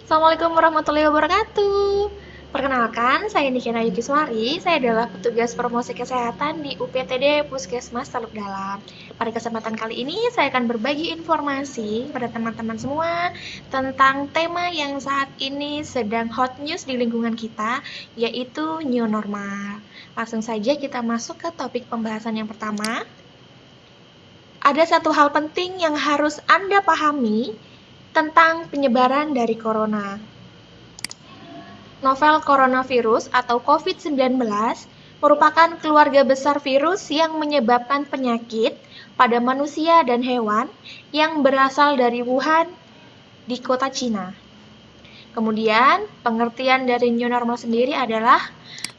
Assalamualaikum warahmatullahi wabarakatuh. Perkenalkan, saya Nikita Yukiswari. Saya adalah petugas promosi kesehatan di UPTD Puskesmas Teluk Dalam. Pada kesempatan kali ini, saya akan berbagi informasi pada teman-teman semua tentang tema yang saat ini sedang hot news di lingkungan kita, yaitu new normal. Langsung saja kita masuk ke topik pembahasan yang pertama. Ada satu hal penting yang harus Anda pahami tentang penyebaran dari corona. Novel coronavirus atau COVID-19 merupakan keluarga besar virus yang menyebabkan penyakit pada manusia dan hewan yang berasal dari Wuhan di kota Cina. Kemudian, pengertian dari new normal sendiri adalah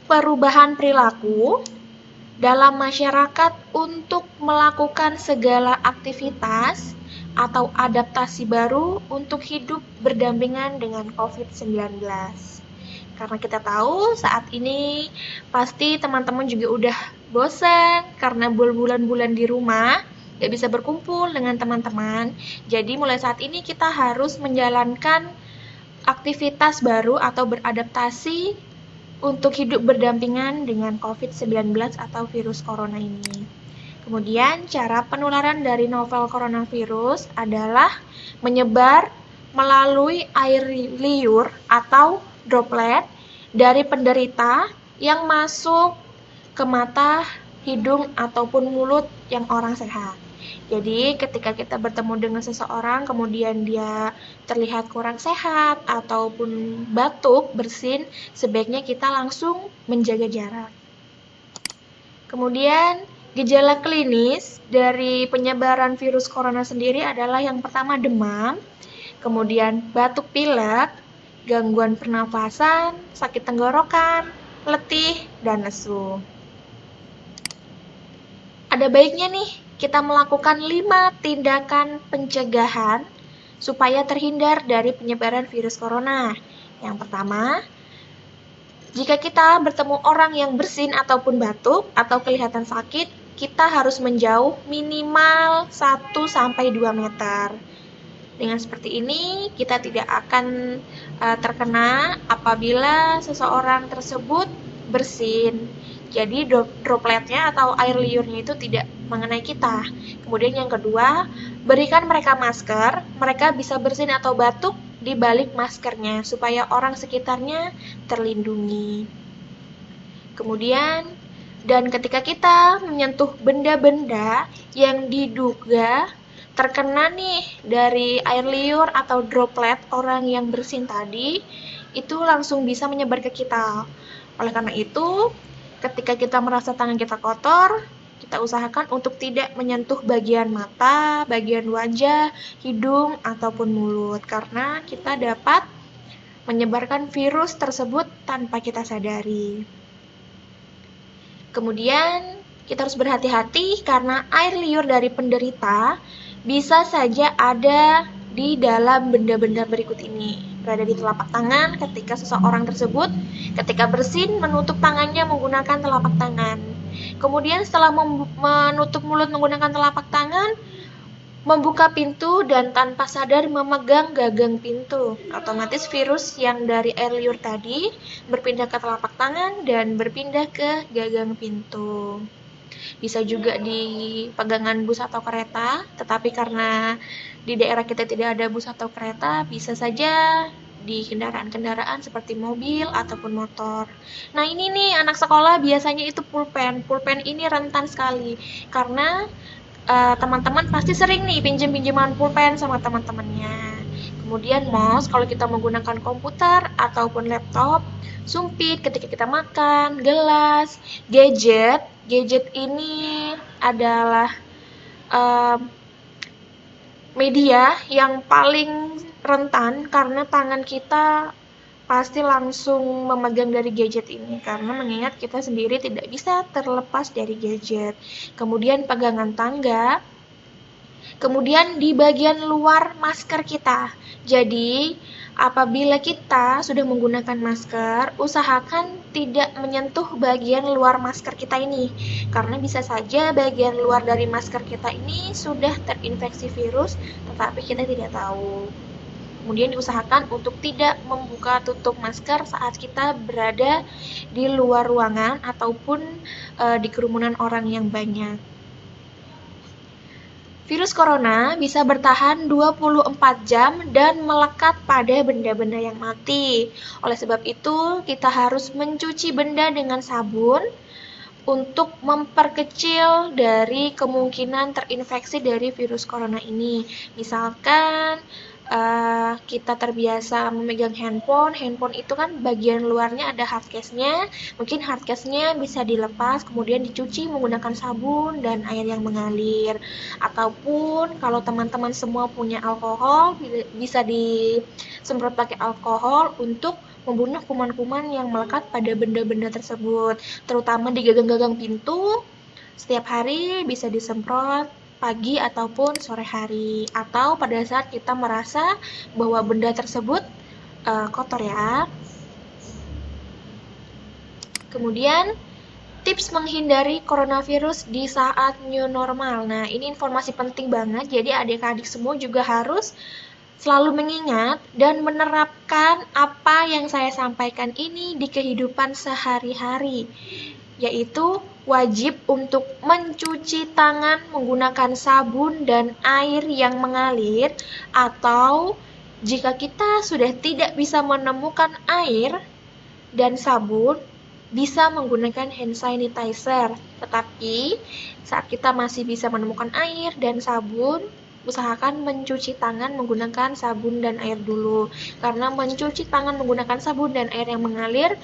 perubahan perilaku dalam masyarakat untuk melakukan segala aktivitas atau adaptasi baru untuk hidup berdampingan dengan COVID-19. Karena kita tahu saat ini pasti teman-teman juga udah bosan karena berbulan-bulan di rumah, gak bisa berkumpul dengan teman-teman. Jadi mulai saat ini kita harus menjalankan aktivitas baru atau beradaptasi untuk hidup berdampingan dengan COVID-19 atau virus corona ini. Kemudian, cara penularan dari novel coronavirus adalah menyebar melalui air liur atau droplet dari penderita yang masuk ke mata, hidung, ataupun mulut yang orang sehat. Jadi, ketika kita bertemu dengan seseorang, kemudian dia terlihat kurang sehat ataupun batuk, bersin, sebaiknya kita langsung menjaga jarak. Kemudian, gejala klinis dari penyebaran virus corona sendiri adalah yang pertama demam, kemudian batuk pilek, gangguan pernafasan, sakit tenggorokan, letih, dan lesu. Ada baiknya nih kita melakukan 5 tindakan pencegahan supaya terhindar dari penyebaran virus corona. Yang pertama, jika kita bertemu orang yang bersin ataupun batuk atau kelihatan sakit, kita harus menjauh minimal 1-2 meter. Dengan seperti ini, kita tidak akan terkena apabila seseorang tersebut bersin. Jadi dropletnya atau air liurnya itu tidak mengenai kita. Kemudian yang kedua, berikan mereka masker, mereka bisa bersin atau batuk di balik maskernya supaya orang sekitarnya terlindungi. Kemudian, dan ketika kita menyentuh benda-benda yang diduga terkena nih dari air liur atau droplet orang yang bersin tadi, itu langsung bisa menyebar ke kita. Oleh karena itu, ketika kita merasa tangan kita kotor, kita usahakan untuk tidak menyentuh bagian mata, bagian wajah, hidung, ataupun mulut, karena kita dapat menyebarkan virus tersebut tanpa kita sadari. Kemudian, kita harus berhati-hati karena air liur dari penderita bisa saja ada di dalam benda-benda berikut ini. Berada di telapak tangan ketika seseorang tersebut ketika bersin menutup tangannya menggunakan telapak tangan. Kemudian setelah menutup mulut menggunakan telapak tangan, membuka pintu dan tanpa sadar memegang gagang pintu. Otomatis virus yang dari air liur tadi berpindah ke telapak tangan dan berpindah ke gagang pintu. Bisa juga di pegangan bus atau kereta, tetapi karena di daerah kita tidak ada bus atau kereta, bisa saja di kendaraan-kendaraan seperti mobil ataupun motor. Nah ini nih anak sekolah biasanya itu pulpen. Pulpen ini rentan sekali karena teman-teman pasti sering nih pinjam-pinjaman pulpen sama teman-temannya. Kemudian mouse kalau kita menggunakan komputer ataupun laptop, sumpit ketika kita makan, gelas, gadget. Gadget ini adalah media yang paling rentan karena tangan kita pasti langsung memegang dari gadget ini karena mengingat kita sendiri tidak bisa terlepas dari gadget. Kemudian pegangan tangga, kemudian di bagian luar masker kita. Jadi apabila kita sudah menggunakan masker, usahakan tidak menyentuh bagian luar masker kita ini karena bisa saja bagian luar dari masker kita ini sudah terinfeksi virus tetapi kita tidak tahu. Kemudian diusahakan untuk tidak membuka tutup masker saat kita berada di luar ruangan ataupun di kerumunan orang yang banyak. Virus corona bisa bertahan 24 jam dan melekat pada benda-benda yang mati. Oleh sebab itu, kita harus mencuci benda dengan sabun untuk memperkecil dari kemungkinan terinfeksi dari virus corona ini. Misalkan kita terbiasa memegang handphone itu kan bagian luarnya ada hardcase-nya, mungkin hardcase-nya bisa dilepas kemudian dicuci menggunakan sabun dan air yang mengalir. Ataupun kalau teman-teman semua punya alkohol, bisa disemprot pakai alkohol untuk membunuh kuman-kuman yang melekat pada benda-benda tersebut, terutama di gagang-gagang pintu. Setiap hari bisa disemprot pagi ataupun sore hari, atau pada saat kita merasa bahwa benda tersebut kotor ya. Kemudian tips menghindari coronavirus di saat new normal. Nah, ini informasi penting banget, jadi adik-adik semua juga harus selalu mengingat dan menerapkan apa yang saya sampaikan ini di kehidupan sehari-hari, yaitu wajib untuk mencuci tangan menggunakan sabun dan air yang mengalir, atau jika kita sudah tidak bisa menemukan air dan sabun, bisa menggunakan hand sanitizer. Tetapi saat kita masih bisa menemukan air dan sabun, usahakan mencuci tangan menggunakan sabun dan air dulu. Karena mencuci tangan menggunakan sabun dan air yang mengalir,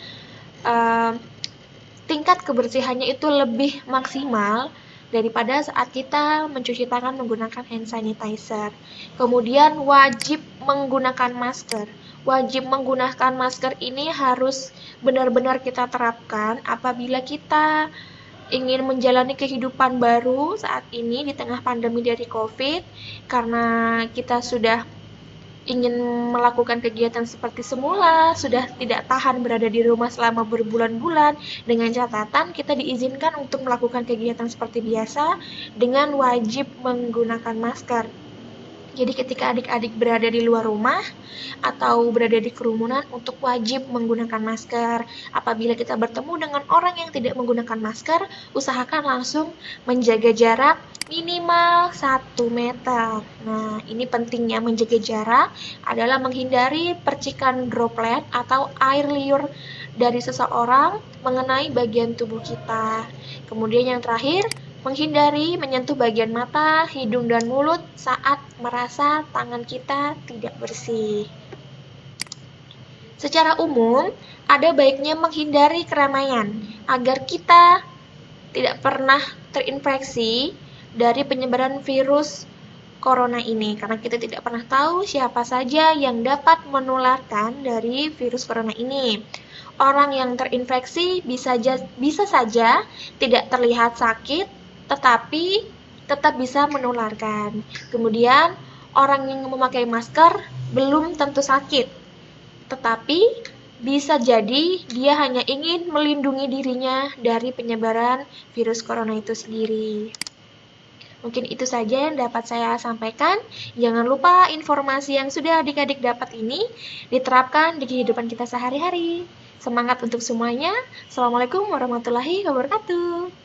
tingkat kebersihannya itu lebih maksimal daripada saat kita mencuci tangan menggunakan hand sanitizer. Kemudian wajib menggunakan masker. Wajib menggunakan masker ini harus benar-benar kita terapkan apabila kita ingin menjalani kehidupan baru saat ini di tengah pandemi dari COVID, karena kita sudah ingin melakukan kegiatan seperti semula, sudah tidak tahan berada di rumah selama berbulan-bulan, dengan catatan kita diizinkan untuk melakukan kegiatan seperti biasa dengan wajib menggunakan masker. Jadi ketika adik-adik berada di luar rumah atau berada di kerumunan, untuk wajib menggunakan masker. Apabila kita bertemu dengan orang yang tidak menggunakan masker, usahakan langsung menjaga jarak minimal 1 meter. Nah, ini pentingnya menjaga jarak adalah menghindari percikan droplet atau air liur dari seseorang mengenai bagian tubuh kita. Kemudian yang terakhir, menghindari menyentuh bagian mata, hidung, dan mulut saat merasa tangan kita tidak bersih. Secara umum, ada baiknya menghindari keramaian agar kita tidak pernah terinfeksi dari penyebaran virus corona ini, karena kita tidak pernah tahu siapa saja yang dapat menularkan dari virus corona ini. Orang yang terinfeksi bisa saja tidak terlihat sakit, tetapi tetap bisa menularkan. Kemudian, orang yang memakai masker belum tentu sakit, tetapi bisa jadi dia hanya ingin melindungi dirinya dari penyebaran virus corona itu sendiri. Mungkin itu saja yang dapat saya sampaikan. Jangan lupa informasi yang sudah adik-adik dapat ini diterapkan di kehidupan kita sehari-hari. Semangat untuk semuanya. Assalamualaikum warahmatullahi wabarakatuh.